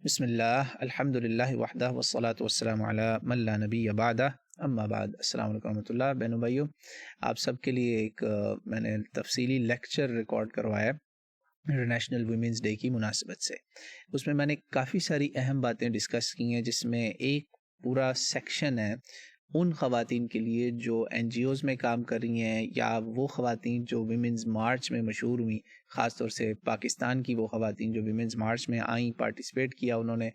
बिस्मिल्लाह अल्हम्दुलिल्लाह वहदह वस्सलातु वस्सलामु अला मन ला नबिय्य बअदह अम्मा बाद। अस्सलाम वालेकुम रहमतुल्लाह। बहनों भाइयों, आप सबके लिए मैंने तफसीली लेक्चर रिकॉर्ड करवाया इंटरनेशनल वुमेंस डे की मुनासिबत से। उसमें मैंने काफ़ी सारी अहम बातें डिस्कस की हैं, जिसमें एक पूरा सेक्शन है उन ख़वातीन के लिए जो NGOs में काम कर रही हैं, या वो ख़वातीन जो विमेंस मार्च में मशहूर हुई, ख़ास तौर से पाकिस्तान की वो ख़वातीन जो विमेंस मार्च में आई, पार्टिसिपेट किया उन्होंने,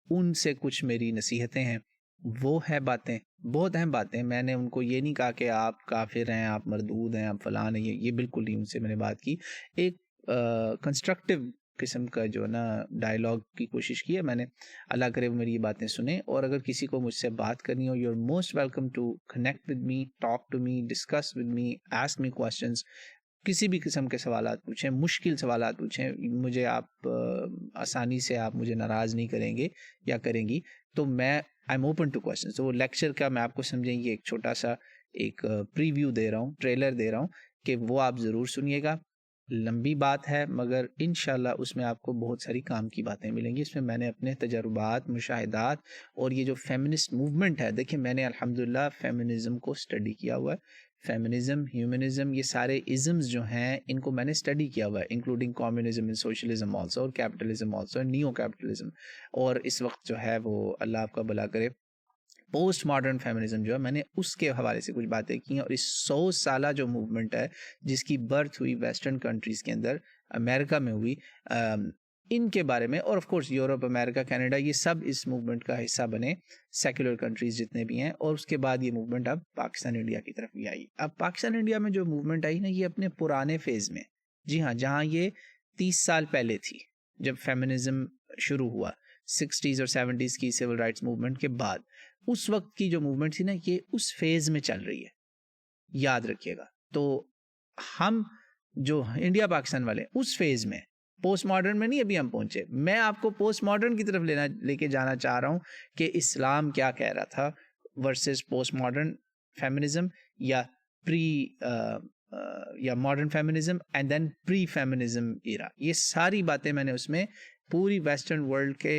उनसे कुछ मेरी नसीहतें हैं। वो है बातें, बहुत अहम बातें। मैंने उनको ये नहीं कहा कि आप काफिर हैं, आप मरदूद हैं, आप फलान हैं, ये बिल्कुल नहीं उनसे मैंने बात की। एक कंस्ट्रक्टिव किस्म का जो ना डायलॉग की कोशिश की है मैंने। अल्लाह करे वो मेरी ये बातें सुने, और अगर किसी को मुझसे बात करनी हो, you are most welcome to connect with me, talk to me, discuss with me, ask me questions. किसी भी किस्म के सवालात पूछें, मुश्किल सवालात पूछें मुझे। आप आसानी से आप मुझे नाराज़ नहीं करेंगे या करेंगी, तो मैं I am open to question. तो वो लेक्चर का मैं आपको समझेंगे एक छोटा सा एक प्रीव्यू दे रहा हूँ, ट्रेलर दे रहा हूँ, कि वो आप ज़रूर सुनिएगा। लंबी बात है, मगर इंशाल्लाह उसमें आपको बहुत सारी काम की बातें मिलेंगी। इसमें मैंने अपने तजर्बात, मुशाहिदात, और ये जो फेमिनिस्ट मूवमेंट है, देखिए मैंने अल्हम्दुलिल्लाह फेमिनिज़म को स्टडी किया हुआ है। फेमिनिज़म, ह्यूमनिज़म, ये सारे इज़म्स जो हैं इनको मैंने स्टडी किया हुआ है, including communism and socialism also, और capitalism also, and neo capitalism. और इस वक्त जो है वो अल्लाह आपका भला करे, पोस्ट मॉडर्न फेमिनिज्म जो है, मैंने उसके हवाले से कुछ बातें की हैं। और इस 100 साला जो मूवमेंट है, जिसकी बर्थ हुई वेस्टर्न कंट्रीज़ के अंदर, अमेरिका में हुई, इनके बारे में, और of course Europe, America, Canada, ये सब इस मूवमेंट का हिस्सा बने, सेक्युलर कंट्रीज़ जितने भी हैं। और उसके बाद ये मूवमेंट अब पाकिस्तान, इंडिया की तरफ भी आई। अब पाकिस्तान, इंडिया में जो मूवमेंट आई ना, ये अपने पुराने फेज़ में, जी हाँ, जहाँ ये 30 साल पहले थी जब फेमिनिज्म शुरू हुआ, 60s और 70s की सिविल राइट्स मूवमेंट के बाद, उस वक्त की जो मूवमेंट थी ना, ये उस फेज में चल रही है, याद रखिएगा। तो हम जो इंडिया पाकिस्तान वाले उस फेज में, पोस्ट मॉडर्न में नहीं अभी हम पहुंचे। मैं आपको पोस्ट मॉडर्न की तरफ लेके जाना चाह रहा हूं कि इस्लाम क्या कह रहा था वर्सेस पोस्ट मॉडर्न फेमिनिज्म, या प्री या modern feminism, and then pre feminism era. ये सारी बातें मैंने उसमें पूरी वेस्टर्न वर्ल्ड के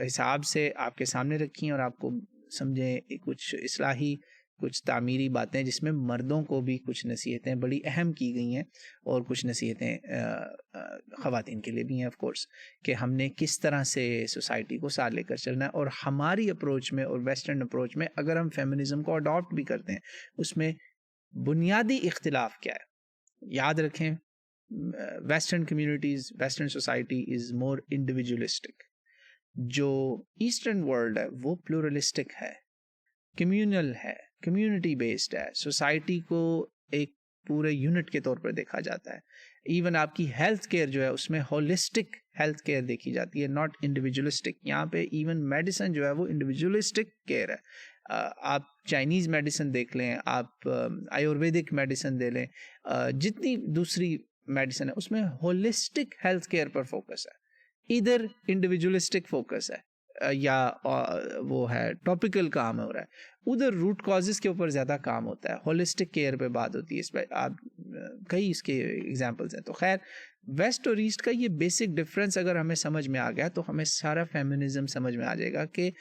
हिसाब से आपके सामने रखी हैं, और आपको समझें कुछ इस्लाही, कुछ तामीरी बातें, जिसमें मर्दों को भी कुछ नसीहतें बड़ी अहम की गई हैं, और कुछ नसीहतें ख़वातीन के लिए भी हैं ऑफ कोर्स, कि हमने किस तरह से सोसाइटी को साथ लेकर चलना है। और हमारी अप्रोच में और वेस्टर्न अप्रोच में अगर हम फेमिनिज्म को अडॉप्ट भी करते हैं, उसमें बुनियादी इख्तिलाफ क्या है, याद रखें। Western communities, western society is more individualistic. जो ईस्टर्न वर्ल्ड है वो प्लूरलिस्टिक है, कम्युनल है, कम्युनिटी बेस्ड है। सोसाइटी को एक पूरे यूनिट के तौर पर देखा जाता है। इवन आपकी हेल्थ केयर जो है उसमें होलिस्टिक हेल्थ केयर देखी जाती है, नॉट इंडिविजुअलिस्टिक। यहाँ पे इवन मेडिसिन जो है वो इंडिविजुअलिस्टिक केयर है। आप चाइनीज़ मेडिसिन देख लें, आप आयुर्वेदिक मेडिसिन दे लें, जितनी दूसरी मेडिसिन है उसमें होलिस्टिक हेल्थ केयर पर फोकस है। इधर इंडिविजुअलिस्टिक फोकस है, या वो है टॉपिकल काम हो रहा है। उधर रूट कॉजेस के ऊपर ज़्यादा काम होता है, होलिस्टिक केयर पे बात होती है। इस पर आप कई इसके एग्जांपल्स हैं। तो खैर, वेस्ट और ईस्ट का ये बेसिक डिफरेंस अगर हमें समझ में आ गया, तो हमें सारा फेमिनिज्म समझ में आ जाएगा कि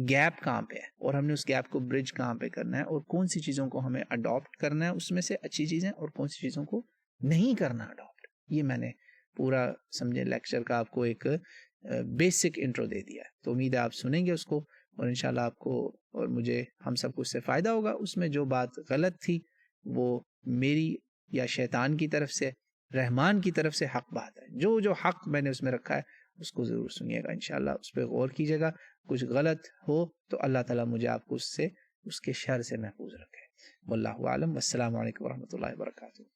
गैप कहाँ पे है, और हमने उस गैप को ब्रिज कहाँ पे करना है, और कौन सी चीज़ों को हमें अडॉप्ट करना है उसमें से अच्छी चीज़ें, और कौन सी चीज़ों को नहीं करना अडॉप्ट। ये मैंने पूरा समझे लेक्चर का आपको एक बेसिक इंट्रो दे दिया है। तो उम्मीद है आप सुनेंगे उसको, और इंशाल्लाह आपको और मुझे, हम सबको उससे फ़ायदा होगा। उसमें जो बात गलत थी वो मेरी या शैतान की तरफ से, रहमान की तरफ से हक बात है। जो जो हक मैंने उसमें रखा है उसको ज़रूर सुनिएगा, इंशाल्लाह उस पर गौर कीजिएगा। कुछ गलत हो तो अल्लाह ताला मुझे आपको उससे, उसके शर से महफूज रखे। वल्लाहु आलम। वस्सलामु अलैकुम वरहमतुल्लाहि वबरकातुहू।